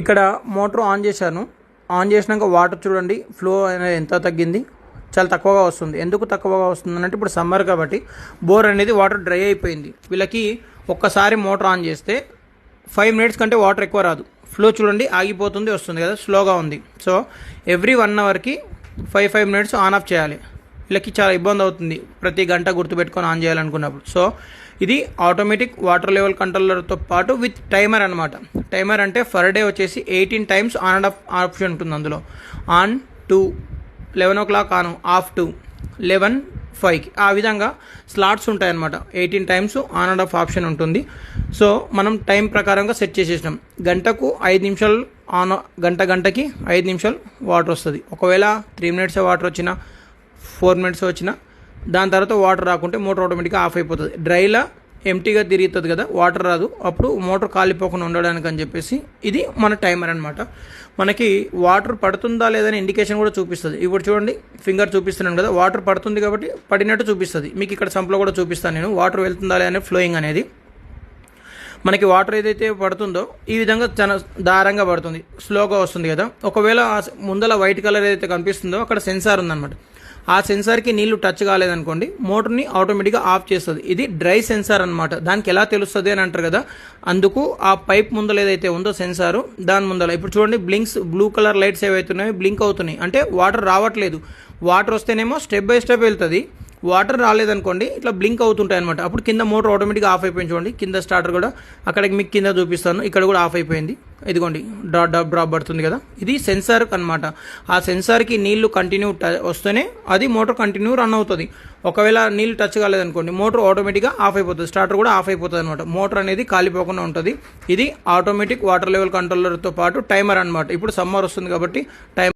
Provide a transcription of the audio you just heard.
ఇక్కడ motor on చేశాను. On చేసినాక వాటర్ చూడండి ఫ్లో అనేది ఎంత తగ్గింది, చాలా తక్కువగా వస్తుంది. ఎందుకు తక్కువగా వస్తుంది అంటే ఇప్పుడు సమ్మర్ కాబట్టి బోర్ అనేది వాటర్ డ్రై అయిపోయింది. వీళ్ళకి ఒక్కసారి మోటార్ ఆన్ చేస్తే 5 minutes కంటే వాటర్ ఎక్కువ రాదు. ఫ్లో చూడండి ఆగిపోతుంది, వస్తుంది కదా, స్లోగా ఉంది. So every 1 hourకి 5 minutes on off చేయాలి. వీళ్ళకి చాలా ఇబ్బంది అవుతుంది ప్రతి గంట గుర్తుపెట్టుకొని ఆన్ చేయాలనుకున్నప్పుడు. సో ఇది ఆటోమేటిక్ వాటర్ లెవెల్ కంట్రోలర్తో పాటు విత్ టైమర్ అనమాట. టైమర్ అంటే ఫర్ డే వచ్చేసి 18 times on and of option ఉంటుంది. అందులో ఆన్ 2, 11 o'clock ఆన్, ఆఫ్ 2, 11, 5కి ఆ విధంగా స్లాట్స్ ఉంటాయన్నమాట. 18 times on and of option ఉంటుంది. సో మనం టైం ప్రకారంగా సెట్ చేసేసినాం. గంటకు 5 నిమిషాలు ఆన్, గంటకి 5 నిమిషాలు వాటర్ వస్తుంది. ఒకవేళ 3 minutes వాటర్ వచ్చినా 4 minutes వచ్చినా దాని తర్వాత వాటర్ రాకుంటే మోటార్ ఆటోమేటిక్గా ఆఫ్ అయిపోతుంది. డ్రైలా ఎంటీగా తిరుగుతుంది కదా, వాటర్ రాదు, అప్పుడు మోటార్ కాలిపోకుండా ఉండడానికి అని చెప్పేసి ఇది మన టైమర్ అనమాట. మనకి వాటర్ పడుతుందా లేదని ఇండికేషన్ కూడా చూపిస్తుంది. ఇప్పుడు చూడండి ఫింగర్ చూపిస్తున్నాను కదా, వాటర్ పడుతుంది కాబట్టి పడినట్టు చూపిస్తుంది. మీకు ఇక్కడ సంప్లో కూడా చూపిస్తాను నేను వాటర్ వెళ్తుందా లేదా ఫ్లోయింగ్ అనేది. మనకి వాటర్ ఏదైతే పడుతుందో ఈ విధంగా చాలా దారంగా పడుతుంది, స్లోగా వస్తుంది కదా. ఒకవేళ ముందల వైట్ కలర్ ఏదైతే కనిపిస్తుందో అక్కడ సెన్సార్ ఉందన్నమాట. ఆ సెన్సార్కి నీళ్లు టచ్ కాలేదనుకోండి మోటార్ని ఆటోమేటిక్గా ఆఫ్ చేస్తుంది. ఇది డ్రై సెన్సార్ అనమాట. దానికి ఎలా తెలుస్తుంది అని అంటారు కదా, అందుకు ఆ పైప్ ముందర ఏదైతే ఉందో సెన్సారు దాని ముందర ఇప్పుడు చూడండి బ్లింక్స్, బ్లూ కలర్ లైట్స్ ఏవైతున్నాయో బ్లింక్ అవుతున్నాయి అంటే వాటర్ రావట్లేదు. వాటర్ వస్తేనేమో స్టెప్ బై స్టెప్ వెళ్తుంది, వాటర్ రాలేదనుకోండి ఇట్లా బ్లింక్ అవుతుంటాయి అనమాట. అప్పుడు కింద మోటార్ ఆటోమేటిక్గా ఆఫ్ అయిపోయింది. చూడండి కింద స్టార్టర్ కూడా అక్కడికి మీకు కింద చూపిస్తాను, ఇక్కడ కూడా ఆఫ్ అయిపోయింది. ఇదిగోండి డ్రాప్ పడుతుంది కదా, ఇది సెన్సార్ అనమాట. ఆ సెన్సార్కి నీళ్లు కంటిన్యూ వస్తేనే అది మోటార్ కంటిన్యూ రన్ అవుతుంది. ఒకవేళ నీళ్ళు టచ్ కాలేదనుకోండి మోటార్ ఆటోమేటిక్గా ఆఫ్ అయిపోతుంది, స్టార్టర్ కూడా ఆఫ్ అయిపోతుంది అనమాట. మోటార్ అనేది కాలిపోకుండా ఉంటుంది. ఇది ఆటోమేటిక్ వాటర్ లెవెల్ కంట్రోలర్తో పాటు టైమర్ అనమాట. ఇప్పుడు సమ్మర్ వస్తుంది కాబట్టి టైం